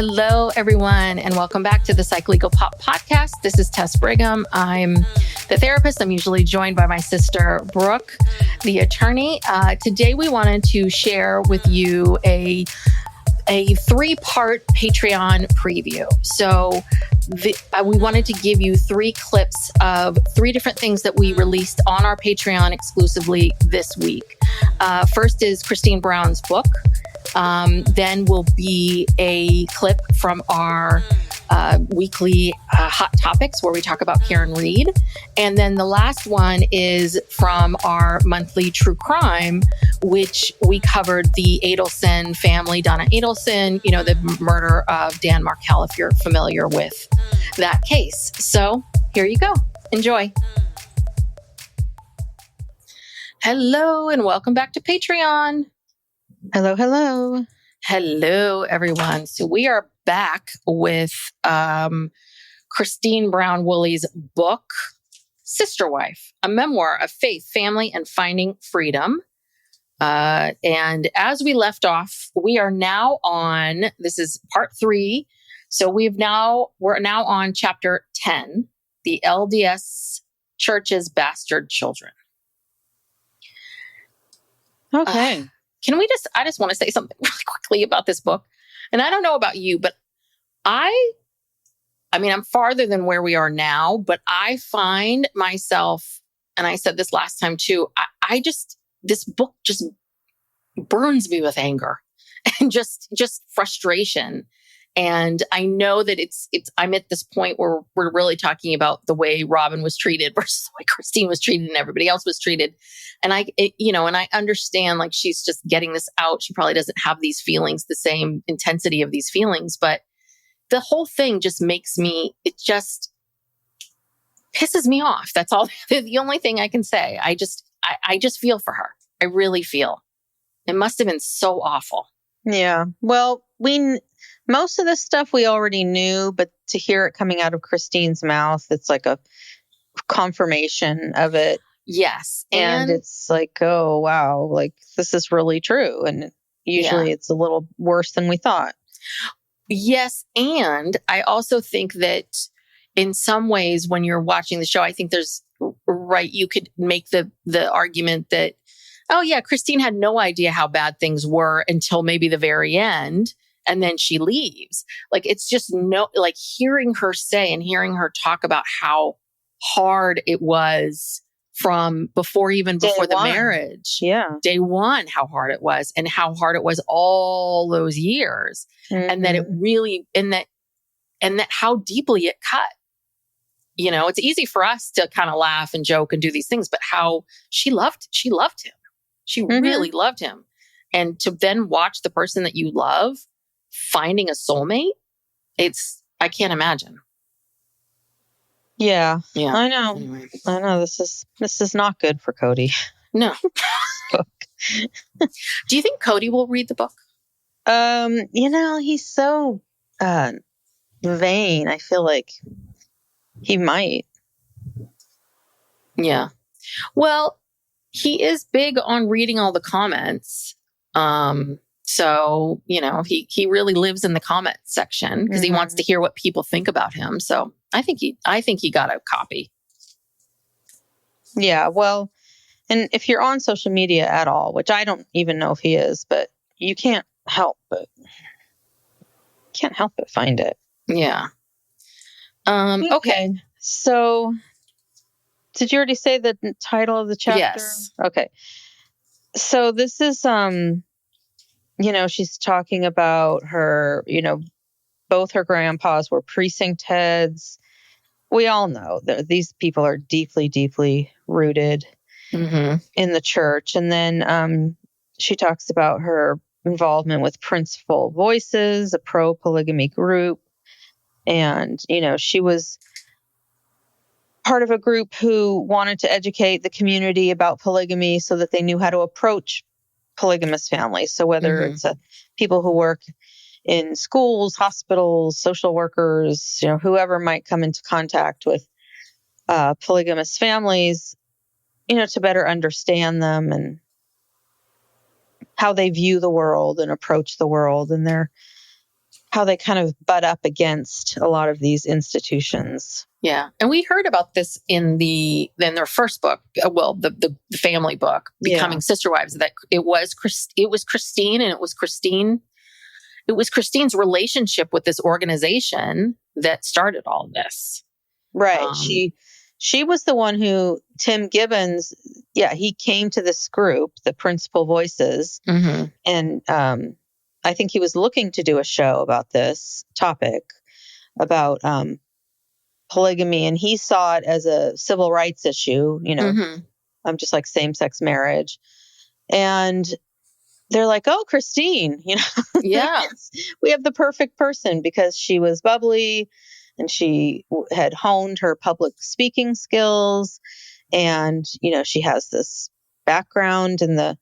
Hello, everyone, and welcome back to the Psycholegal Pop Podcast. This is Tess Brigham. I'm the therapist. I'm usually joined by my sister, Brooke, the attorney. Today, we wanted to share with you a three-part Patreon preview. So we wanted to give you 3 clips of 3 different things that we released on our Patreon exclusively this week. First is Christine Brown's book. Then will be a clip from our weekly Hot Topics where we talk about Karen Read. And then the last one is from our monthly True Crime, which we covered the Adelson family, Donna Adelson, the murder of Dan Markel, if you're familiar with that case. So here you go. Enjoy. Hello, and welcome back to Patreon. Hello, hello. Hello, everyone. So we are back with Christine Brown Woolley's book, Sister Wife, a memoir of faith, family, and finding freedom. And as we left off, we are now on, this is part 3. So we're now on chapter 10, the LDS Church's Bastard Children. Okay. I just want to say something really quickly about this book. And I don't know about you, but I'm farther than where we are now, but I find myself, and I said this last time too, this book just burns me with anger and just frustration. And I know that I'm at this point where we're really talking about the way Robin was treated versus the way Christine was treated and everybody else was treated. And I understand, like, she's just getting this out. She probably doesn't have these feelings, the same intensity of these feelings, but the whole thing just it just pisses me off. That's all. The only thing I can say. I just feel for her. I really feel. It must have been so awful. Yeah. Well, most of this stuff we already knew, but to hear it coming out of Christine's mouth, it's like a confirmation of it. Yes. And it's like, oh, wow, like this is really true. And usually it's a little worse than we thought. Yes. And I also think that in some ways, when you're watching the show, I think you could make the argument that, oh yeah, Christine had no idea how bad things were until maybe the very end. And then she leaves. Like, it's just hearing her say and hearing her talk about how hard it was from before the marriage. Yeah. Day one, how hard it was and how hard it was all those years. Mm-hmm. And that it really, and that how deeply it cut. It's easy for us to kind of laugh and joke and do these things, but how she loved him. She really loved him. And to then watch the person that you love finding a soulmate, I can't imagine. Yeah. I know. Anyway. I know this is not good for Cody. No. Do you think Cody will read the book? He's so vain. I feel like he might. Yeah. Well, he is big on reading all the comments. So, he really lives in the comment section because he wants to hear what people think about him. So I think he got a copy. Yeah. Well, and if you're on social media at all, which I don't even know if he is, but you can't help but find it. Yeah. Okay. So did you already say the title of the chapter? Yes. Okay. So this is, she's talking about her, both her grandpas were precinct heads. We all know that these people are deeply, deeply rooted in the church. And then she talks about her involvement with Principal Voices, a pro-polygamy group. And, she was part of a group who wanted to educate the community about polygamy so that they knew how to approach polygamous families. So whether it's people who work in schools, hospitals, social workers, whoever might come into contact with polygamous families, to better understand them and how they view the world and approach the world and their how they kind of butt up against a lot of these institutions. Yeah. And we heard about this in their first book, the family book, Becoming Sister Wives, that it was Christine, and it was Christine's relationship with this organization that started all of this. Right. She was the one who, Tim Gibbons, he came to this group, the Principal Voices, and I think he was looking to do a show about this topic, about polygamy, and he saw it as a civil rights issue, just like same-sex marriage. And they're like, oh, Christine, Yeah. we have the perfect person, because she was bubbly and she had honed her public speaking skills. And, she has this background in the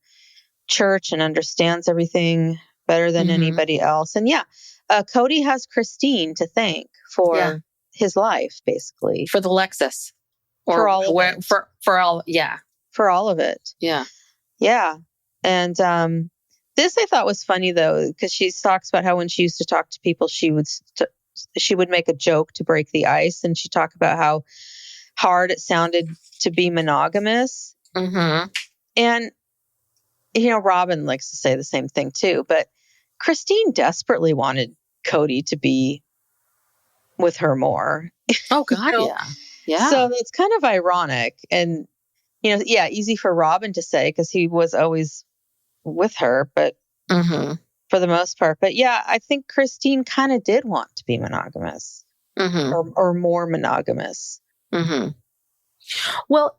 church and understands everything better than anybody else. And Cody has Christine to thank for his life, basically. For the Lexus. For all of it. For all, For all of it. Yeah. Yeah. And this I thought was funny, though, because she talks about how when she used to talk to people, she would make a joke to break the ice. And she talked about how hard it sounded to be monogamous. And, Robin likes to say the same thing, too. But Christine desperately wanted Cody to be with her more. Oh, God, yeah. So it's kind of ironic. And, easy for Robin to say, because he was always with her, but for the most part. But I think Christine kind of did want to be monogamous or more monogamous. Well,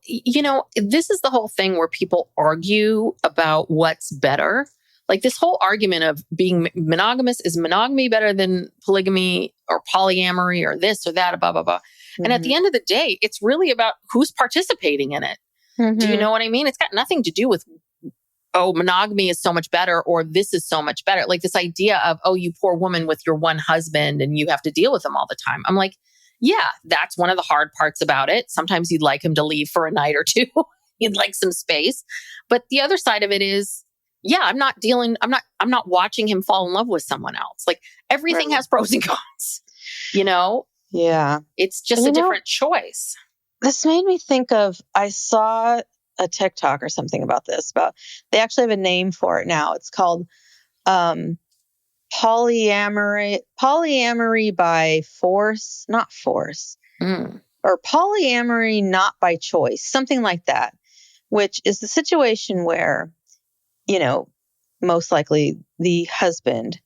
this is the whole thing where people argue about what's better. Like this whole argument of being monogamous, is monogamy better than polygamy or polyamory or this or that, blah, blah, blah. And at the end of the day, it's really about who's participating in it. Do you know what I mean? It's got nothing to do with, monogamy is so much better, or this is so much better. Like this idea of, you poor woman with your one husband and you have to deal with him all the time. I'm like, that's one of the hard parts about it. Sometimes you'd like him to leave for a night or two. You'd like some space. But the other side of it is, I'm not watching him fall in love with someone else. Like everything has pros and cons, Yeah. It's just a different choice. This made me think of, I saw a TikTok or something about this, they actually have a name for it now. It's called polyamory by force, not force, or polyamory not by choice, something like that, which is the situation where, most likely the husband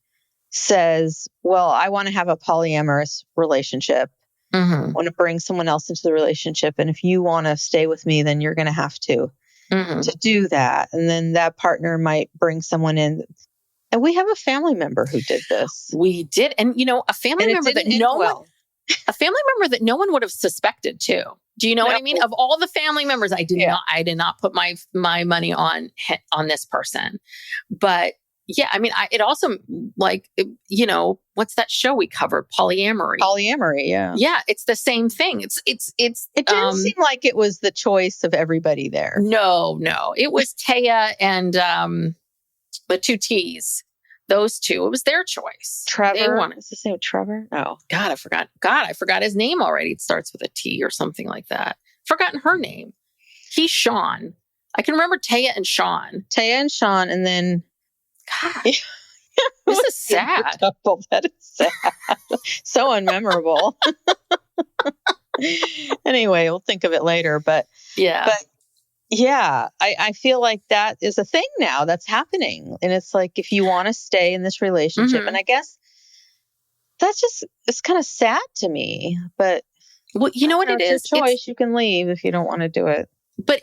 says, well, I want to have a polyamorous relationship. I want to bring someone else into the relationship. And if you want to stay with me, then you're going to have to do that. And then that partner might bring someone in. And we have a family member who did this. We did. And, a family member that no one would have suspected too. Do you know what I mean? Of all the family members, I did not put my money on this person. But it also, like, what's that show we covered? Polyamory. Yeah. Yeah, it's the same thing. It didn't seem like it was the choice of everybody there. No. It was Taya and the two T's. Those two. It was their choice. Trevor. Is his name Trevor? No. God, I forgot his name already. It starts with a T or something like that. Forgotten her name. He's Sean. I can remember Taya and Sean. And then God, this is sad. That is sad. So unmemorable. Anyway, we'll think of it later. But I feel like that is a thing now that's happening. And it's like, if you want to stay in this relationship, and I guess it's kind of sad to me, but you know what it is? It's your choice. You can leave if you don't want to do it. But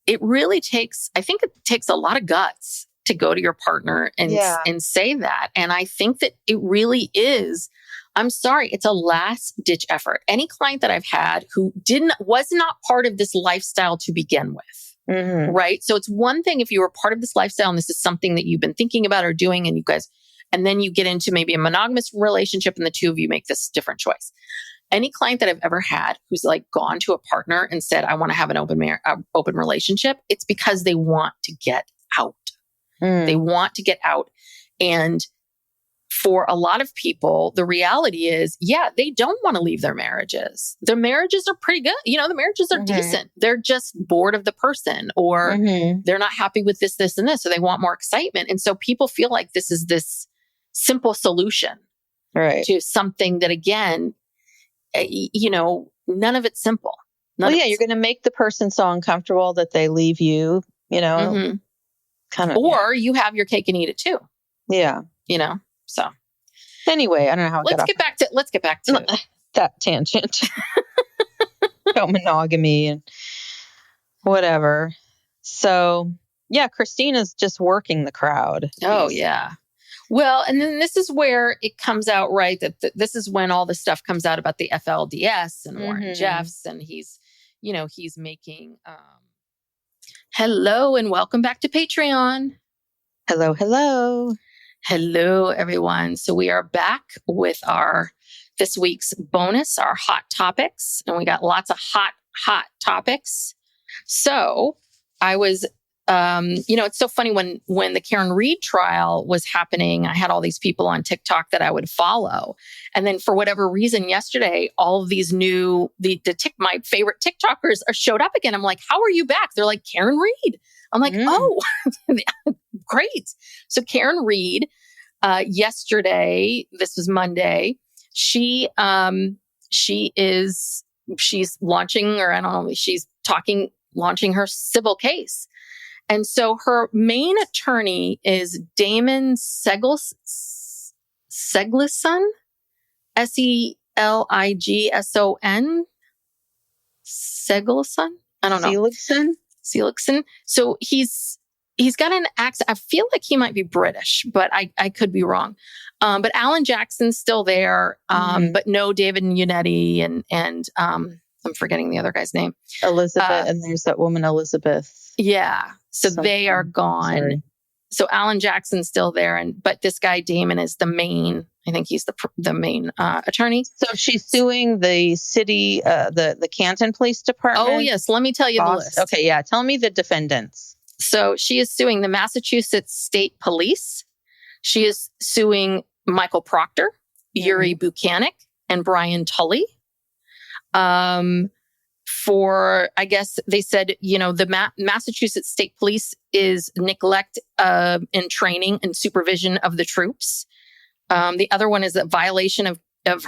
it really takes a lot of guts to go to your partner and say that. And I think that it really is, I'm sorry, it's a last ditch effort. Any client that I've had who was not part of this lifestyle to begin with, right? So it's one thing if you were part of this lifestyle and this is something that you've been thinking about or doing, and then you get into maybe a monogamous relationship and the two of you make this different choice. Any client that I've ever had who's like gone to a partner and said, I want to have an open relationship, it's because they want to get out. They want to get out. And for a lot of people, the reality is, they don't want to leave their marriages. Their marriages are pretty good. The marriages are decent. They're just bored of the person, or they're not happy with this, and this, so they want more excitement. And so people feel like this is this simple solution to something that, again, none of it's simple. You're going to make the person so uncomfortable that they leave you, kind of. Or you have your cake and eat it too. Yeah. So anyway, I don't know how. Let's get back to that tangent about monogamy and whatever. So Christina's just working the crowd. Oh yeah. Well, and then this is where it comes out, right? That this is when all the stuff comes out about the FLDS and Warren Jeffs, and he's making. Hello and welcome back to Patreon. Hello. Hello, everyone. So we are back with this week's bonus, our hot topics, and we got lots of hot topics. So I was, it's so funny when the Karen Read trial was happening, I had all these people on TikTok that I would follow. And then for whatever reason, yesterday, all of these my favorite TikTokers showed up again. I'm like, how are you back? They're like, Karen Read. I'm like, oh, great. So Karen Read, yesterday, this was Monday, she's launching, or I don't know, launching her civil case. And so her main attorney is Damon Seligson, Seligson. Seligson? I don't know. Seligson. So he's got an accent. I feel like he might be British, but I could be wrong. But Alan Jackson's still there, but no David Unetti and I'm forgetting the other guy's name. Elizabeth, and there's that woman Elizabeth. Yeah. So they are gone. Sorry. So Alan Jackson's still there, but this guy Damon is the main. I think he's the main attorney. So she's suing the city, the Canton Police Department. Oh yes, let me tell you the list. Okay, yeah, tell me the defendants. So she is suing the Massachusetts State Police. She is suing Michael Proctor, Yuri Buchanan, and Brian Tully. For, I guess they said, the Massachusetts State Police is neglect in training and supervision of the troops. The other one is a violation of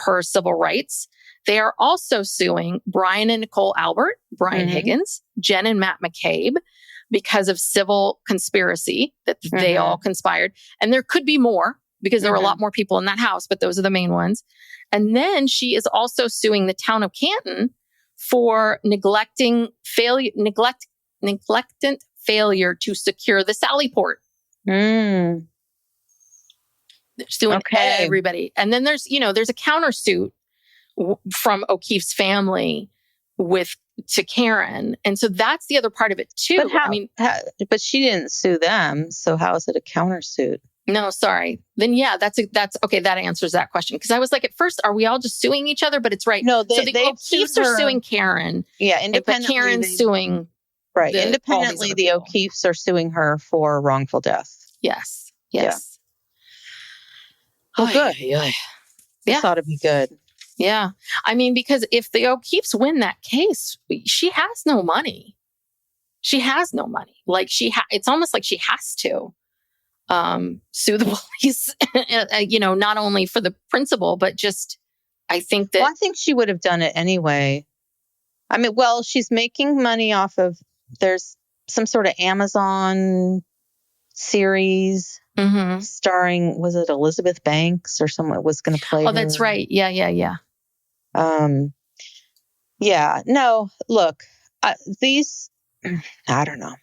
her civil rights. They are also suing Brian and Nicole Albert, Brian Higgins, Jen and Matt McCabe, because of civil conspiracy that they all conspired. And there could be more because there were a lot more people in that house, but those are the main ones. And then she is also suing the town of Canton for neglecting failure to secure the Sally Port. They're suing everybody. And then there's a countersuit from O'Keefe's family to Karen. And so that's the other part of it too. But she didn't sue them. So how is it a countersuit? No, sorry. Then that's okay. That answers that question. Because I was like, at first, are we all just suing each other? But it's right. No, so the O'Keefes are suing Karen. Yeah, independently. But Karen's suing. Right. Independently, the O'Keefes are suing her for wrongful death. Yes. Yeah. Oh, good. Yeah. This ought to be good. Yeah. I mean, because if the O'Keefes win that case, she has no money. Like it's almost like she has to sue the police, not only for the principal, but just, I think that. Well, I think she would have done it anyway. I mean, she's making money off of, there's some sort of Amazon series starring, was it Elizabeth Banks or someone was going to play her? That's right. Yeah. Yeah. No, look, these, I don't know.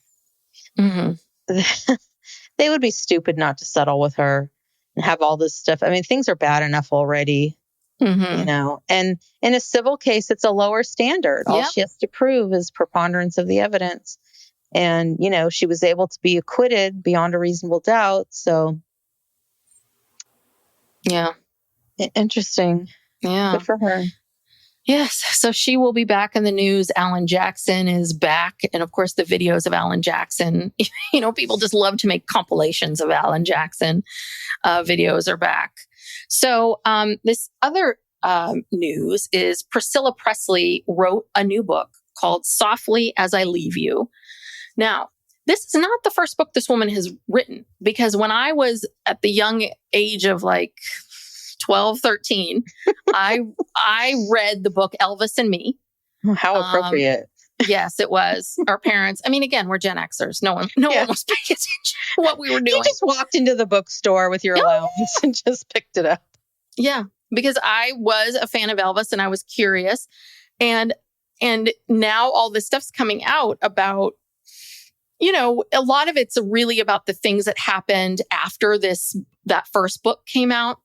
They would be stupid not to settle with her and have all this stuff. I mean, things are bad enough already, and in a civil case, it's a lower standard. All she has to prove is preponderance of the evidence. And, she was able to be acquitted beyond a reasonable doubt. So. Yeah. Interesting. Yeah. Good for her. Yes. So she will be back in the news. Alan Jackson is back. And of course, the videos of Alan Jackson, people just love to make compilations of Alan Jackson videos are back. So this other news is Priscilla Presley wrote a new book called Softly as I Leave You. Now, this is not the first book this woman has written, because when I was at the young age of 12, 13, I read the book Elvis and Me. How appropriate. Yes, it was. Our parents, again, we're Gen Xers. No one was paying attention to what we were doing. You just walked into the bookstore with your allowance and just picked it up. Yeah, because I was a fan of Elvis and I was curious. And now all this stuff's coming out about, a lot of it's really about the things that happened after that first book came out.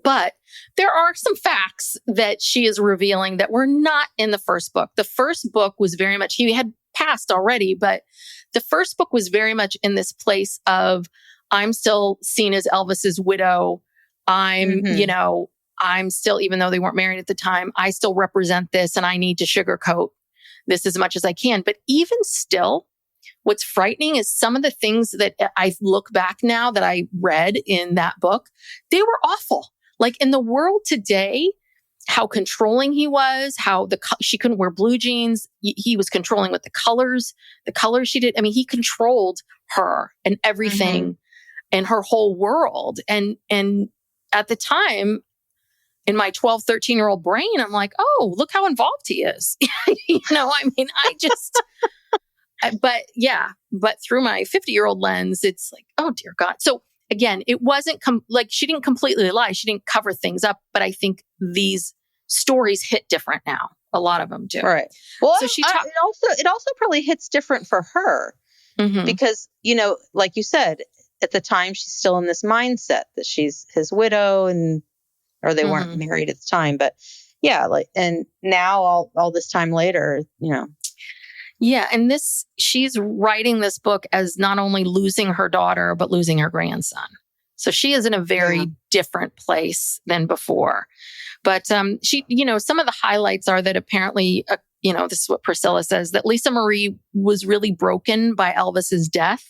But there are some facts that she is revealing that were not in the first book. The first book was very much, he had passed already, but the first book was very much in this place of, I'm still seen as Elvis's widow. I'm still, even though they weren't married at the time, I still represent this and I need to sugarcoat this as much as I can. But even still, what's frightening is some of the things that I look back now that I read in that book, they were awful. Like in the world today, how controlling he was, how she couldn't wear blue jeans. He was controlling with the colors she did. He controlled her and everything and her whole world. And at the time, in my 12, 13-year-old brain, I'm like, oh, look how involved he is. But through my 50-year-old lens, it's like, oh, dear God. So again, it wasn't she didn't completely lie. She didn't cover things up. But I think these stories hit different now. A lot of them do. Right. Well, so it also probably hits different for her because, like you said, at the time, she's still in this mindset that she's his widow or they weren't married at the time. But yeah, and now all this time later, Yeah. And she's writing this book as not only losing her daughter, but losing her grandson. So she is in a very different place than before. But she, some of the highlights are that apparently, this is what Priscilla says, that Lisa Marie was really broken by Elvis's death.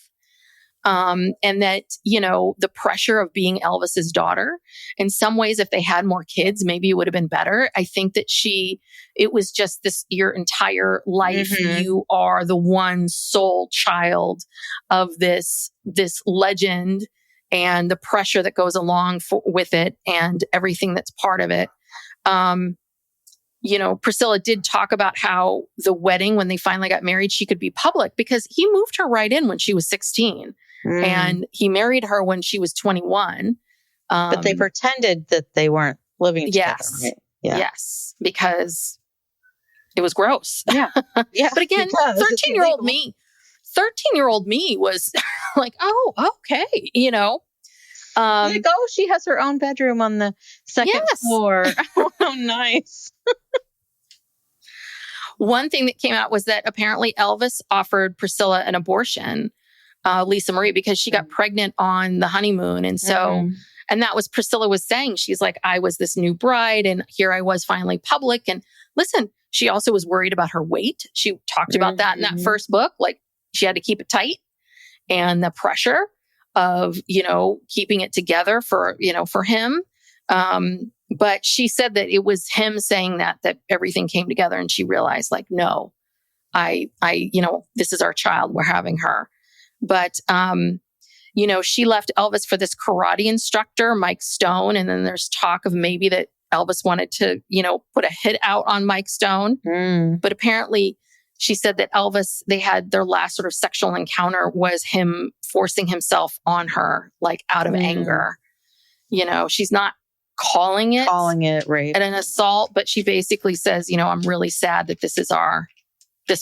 And that, the pressure of being Elvis's daughter, in some ways, if they had more kids, maybe it would have been better. I think that it was just your entire life. You are the one sole child of this legend and the pressure that goes along with it and everything that's part of it. Priscilla did talk about how the wedding, when they finally got married, she could be public because he moved her right in when she was 16. And he married her when she was 21. But they pretended that they weren't living together. Yes. Right? Yeah. Yes. Because it was gross. Yeah. Yeah. But again, 13-year-old me was like, oh, okay. She has her own bedroom on the second floor. Oh, nice. One thing that came out was that apparently Elvis offered Priscilla an abortion, Lisa Marie, because she got pregnant on the honeymoon. And so, and that was Priscilla was saying, she's like, I was this new bride and here I was finally public. And listen, she also was worried about her weight. She talked about that in that first book. Like she had to keep it tight and the pressure of, keeping it together for him. But she said that it was him saying that everything came together and she realized like, no, I, this is our child. We're having her. But, she left Elvis for this karate instructor, Mike Stone. And then there's talk of maybe that Elvis wanted to, put a hit out on Mike Stone. But apparently she said that Elvis, they had their last sort of sexual encounter was him forcing himself on her, like out of anger. She's not calling it rape and an assault, but she basically says, I'm really sad that this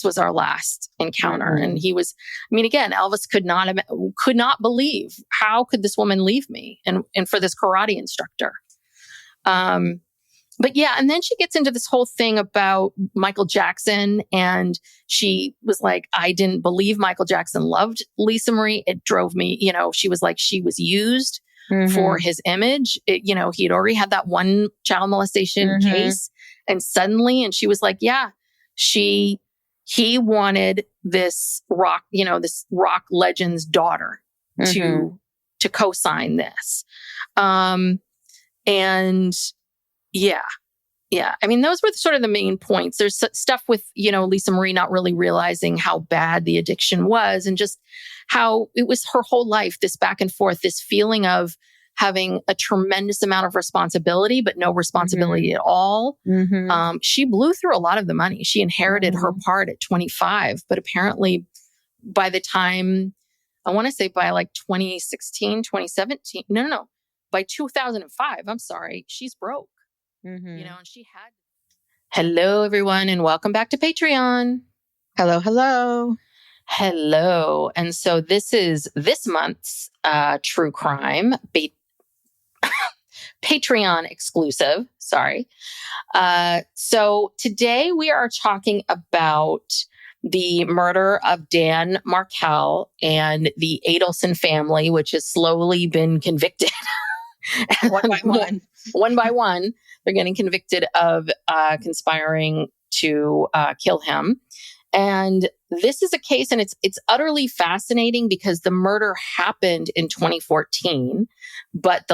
was our last encounter. And he was, again, Elvis could not believe, how could this woman leave me? And for this karate instructor. But yeah, and then she gets into this whole thing about Michael Jackson. And she was like, I didn't believe Michael Jackson loved Lisa Marie. It drove me, she was like, she was used for his image. He had already had that one child molestation case. And suddenly, and she was like, yeah, he wanted this rock, this rock legend's daughter to co-sign this. And yeah. I mean, those were sort of the main points. There's stuff with, Lisa Marie not really realizing how bad the addiction was and just how it was her whole life, this back and forth, this feeling of having a tremendous amount of responsibility, but no responsibility at all. She blew through a lot of the money. She inherited her part at 25, but apparently by the time, I want to say by like 2016, 2017, no, by 2005, I'm sorry, she's broke. And she had. Hello, everyone, and welcome back to Patreon. Hello. And so this is this month's true crime Patreon exclusive. Sorry. So today we are talking about the murder of Dan Markel and the Adelson family, which has slowly been convicted. One by one, they're getting convicted of conspiring to kill him. And this is a case, and it's utterly fascinating because the murder happened in 2014, but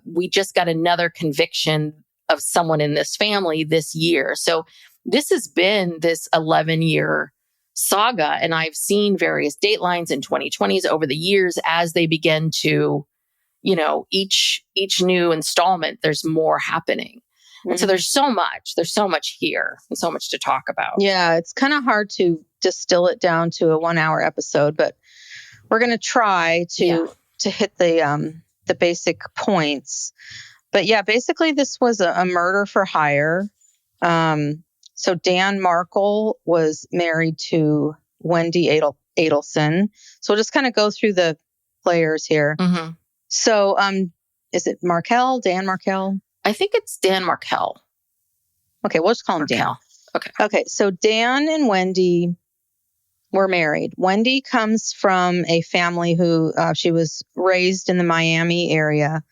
we just got another conviction of someone in this family this year. So this has been this 11-year saga, and I've seen various datelines in 2020s over the years as they begin to, each new installment, there's more happening. And so there's so much here and so much to talk about. Yeah, it's kind of hard to distill it down to a 1-hour episode, but we're going to try to hit the basic points. But yeah, basically this was a murder for hire. So Dan Markel was married to Wendy Adelson. So we'll just kind of go through the players here. So is it Markel? Dan Markel? I think it's Dan Markel. Okay, we'll just call him Dan. Okay, so Dan and Wendy were married. Wendy comes from a family who she was raised in the Miami area,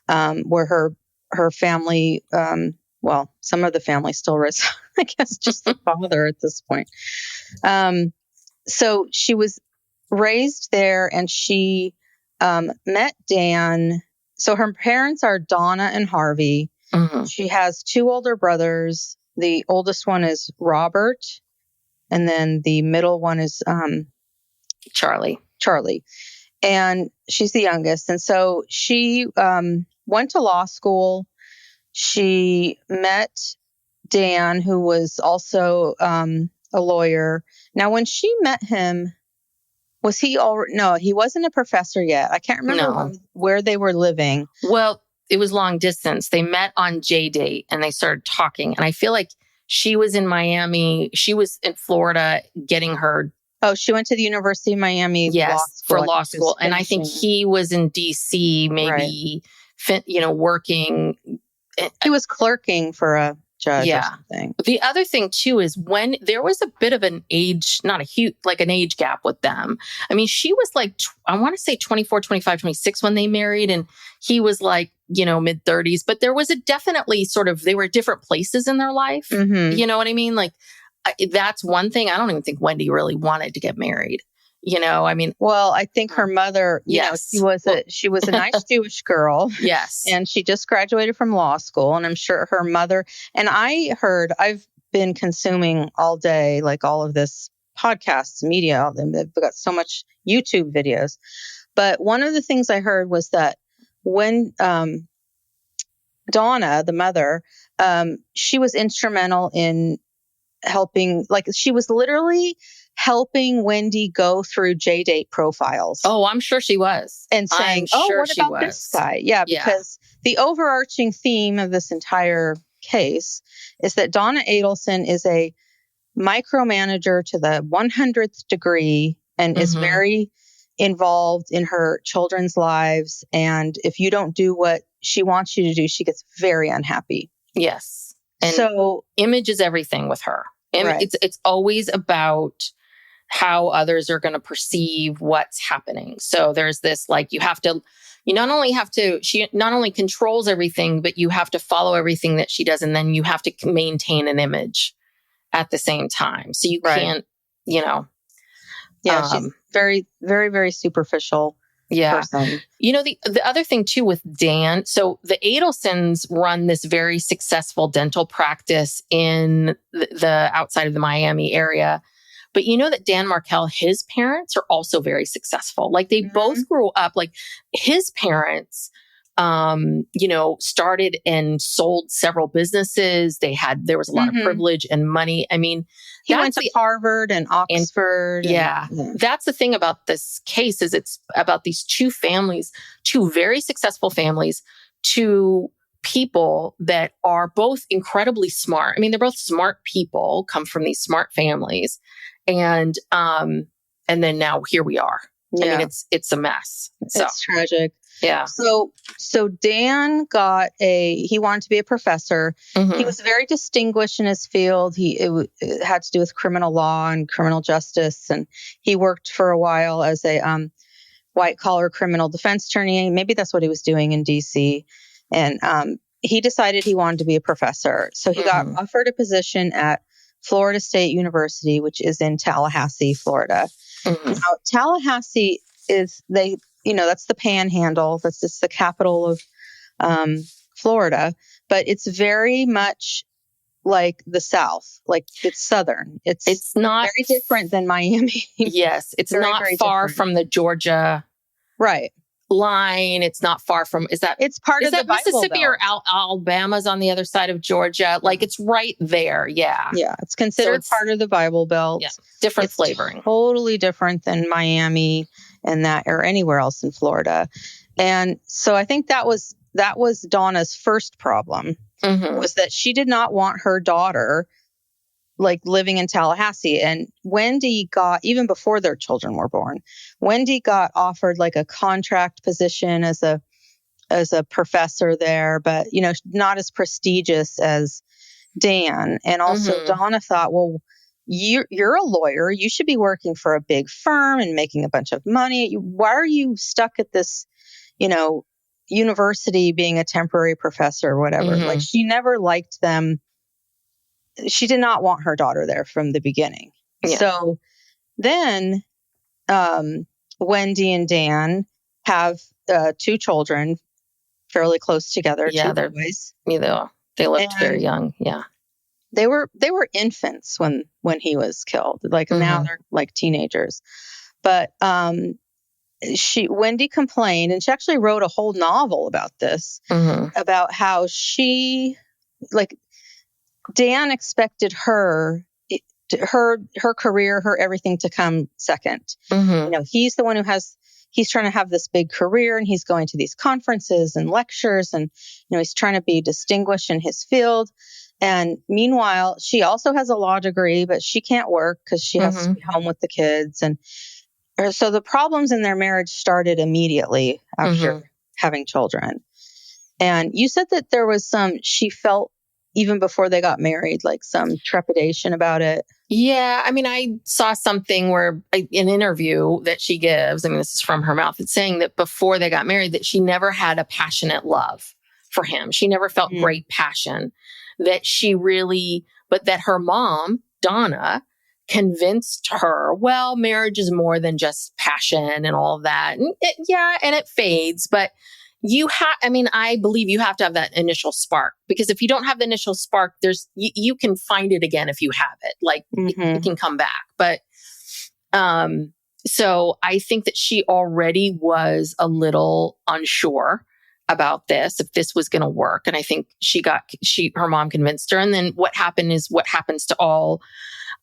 where her family, some of the family still resides, I guess just the father at this point. So she was raised there, and she met Dan. So her parents are Donna and Harvey. She has 2 older brothers. The oldest one is Robert, and then the middle one is Charlie. And she's the youngest. And so she went to law school. She met Dan, who was also a lawyer. Now, when she met him, was he already? No, he wasn't a professor yet. I can't remember where they were living. Well, it was long distance. They met on JDate and they started talking. And I feel like she was in Miami. She was in Florida getting her. Oh, she went to the University of Miami. For law school. And I think he was in DC, maybe, working. He was clerking for a judge or something. The other thing too is when there was a bit of an age, not a huge, like an age gap with them. I mean, she was like, I want to say 24, 25, 26 when they married, and he was like, mid 30s, but there was a definitely sort of, they were at different places in their life. You know what I mean? Like that's one thing. I don't even think Wendy really wanted to get married. I mean, well, I think her mother, she was a nice Jewish girl. Yes. And she just graduated from law school. And I'm sure her mother, and I've been consuming all day, like all of this podcasts, media, they've got so much YouTube videos. But one of the things I heard was that when Donna, the mother, she was instrumental in helping, like she was literally helping Wendy go through JDate profiles. Oh, I'm sure she was. And saying, what about this guy? Yeah, because the overarching theme of this entire case is that Donna Adelson is a micromanager to the 100th degree and is very involved in her children's lives. And if you don't do what she wants you to do, she gets very unhappy. Yes. And so image is everything with her. It's always about how others are going to perceive what's happening. So there's this, like, you have to you not only have to, she not only controls everything, but you have to follow everything that she does. And then you have to maintain an image at the same time. So you can't, Yeah, she's very, very, very superficial person. The other thing too with Dan, so the Adelsons run this very successful dental practice in the outside of the Miami area. But you know that Dan Markel, his parents are also very successful. Like they both grew up, like his parents, started and sold several businesses. There was a lot of privilege and money. I mean, he went to Harvard and Oxford. That's the thing about this case is it's about these two families, two very successful families, two people that are both incredibly smart. I mean, they're both smart people, come from these smart families. And then now here we are. I mean, it's a mess. So. It's tragic. Yeah. So Dan he wanted to be a professor. He was very distinguished in his field. It had to do with criminal law and criminal justice. And he worked for a while as a white collar criminal defense attorney. Maybe that's what he was doing in DC. And he decided he wanted to be a professor. So he got offered a position at Florida State University, which is in Tallahassee, Florida. Now, Tallahassee that's the Panhandle. That's just the capital of Florida, but it's very much like the South, like it's Southern. It's not very different than Miami. Yes, it's very, not very far different. From the Georgia line. It's not far from. It's part of the Bible Mississippi Belt. or Alabama's on the other side of Georgia? Like it's right there. Yeah, it's considered part of the Bible Belt. Yeah, different flavoring. Totally different than Miami and that or anywhere else in Florida. And so I think that was Donna's first problem was that she did not want her daughter like living in Tallahassee. And Wendy even before their children were born, Wendy got offered like a contract position as a professor there, but not as prestigious as Dan. And also Donna thought, well, you're a lawyer. You should be working for a big firm and making a bunch of money. Why are you stuck at this, university being a temporary professor or whatever? Like she never liked them. She did not want her daughter there from the beginning. Yeah. So then Wendy and Dan have two children fairly close together. Yeah, two boys. They looked very young. Yeah. They were infants when he was killed. Like now they're like teenagers. But Wendy complained, and she actually wrote a whole novel about this, about how Dan expected her career, her everything to come second. He's the one he's trying to have this big career, and he's going to these conferences and lectures, and he's trying to be distinguished in his field. And meanwhile, she also has a law degree, but she can't work because she has to be home with the kids. And so the problems in their marriage started immediately after having children. And you said that there was she felt even before they got married, like some trepidation about it. Yeah. I mean, I saw something where an interview that she gives, I mean, this is from her mouth. It's saying that before they got married, that she never had a passionate love for him. She never felt great passion. But that her mom, Donna, convinced her, well, marriage is more than just passion and all of that. And it fades, but I believe you have to have that initial spark, because if you don't have the initial spark, you can find it again if you have it, like it can come back. But, so I think that she already was a little unsure about this, if this was going to work. And I think her mom convinced her. And then what happened is what happens to all,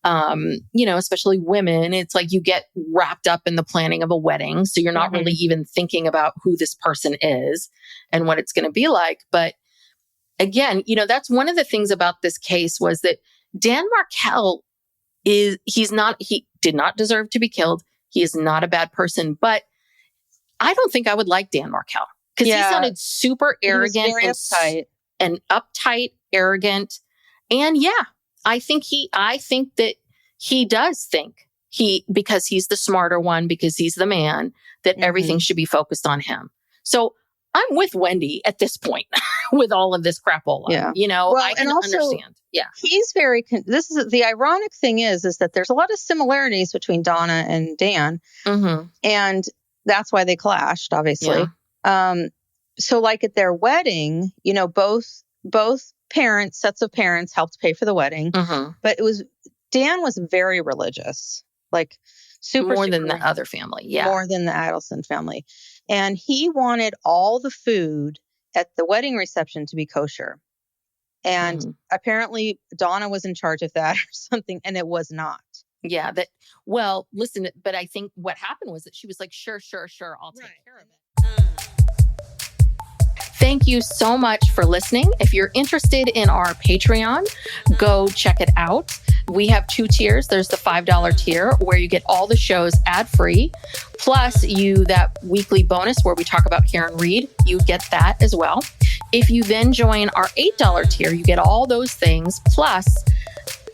especially women. It's like you get wrapped up in the planning of a wedding. So you're not really even thinking about who this person is and what it's going to be like. But again, that's one of the things about this case was that Dan Markel he did not deserve to be killed. He is not a bad person, but I don't think I would like Dan Markel. Because he sounded super arrogant and uptight, arrogant. And I think that he does think because he's the smarter one, because he's the man, that everything should be focused on him. So I'm with Wendy at this point with all of this crapola. Yeah. Well, I can also, understand. Yeah. He's very, this is the ironic thing is that there's a lot of similarities between Donna and Dan. Mm-hmm. And that's why they clashed, obviously. Yeah. So like at their wedding, both sets of parents helped pay for the wedding, but Dan was very religious, like more than the other family. Yeah. More than the Adelson family. And he wanted all the food at the wedding reception to be kosher. And apparently Donna was in charge of that or something, and it was not. Yeah. Listen, but I think what happened was that she was like, sure, I'll take care of it. Thank you so much for listening. If you're interested in our Patreon, go check it out. We have 2 tiers. There's the $5 tier where you get all the shows ad-free, plus that weekly bonus where we talk about Karen Read. You get that as well. If you then join our $8 tier, you get all those things, plus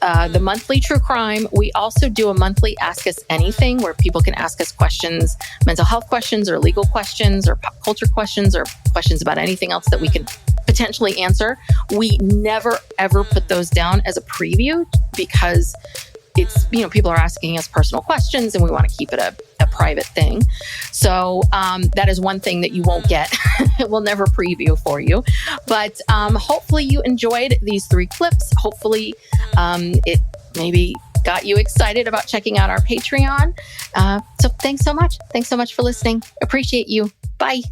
the monthly true crime. We also do a monthly Ask Us Anything where people can ask us questions, mental health questions or legal questions or pop culture questions or questions about anything else that we can potentially answer. We never, ever put those down as a preview because it's, people are asking us personal questions and we want to keep it a private thing. So that is one thing that you won't get. We'll never preview for you. But hopefully you enjoyed these 3 clips. Hopefully it maybe got you excited about checking out our Patreon. So thanks so much. Thanks so much for listening. Appreciate you. Bye.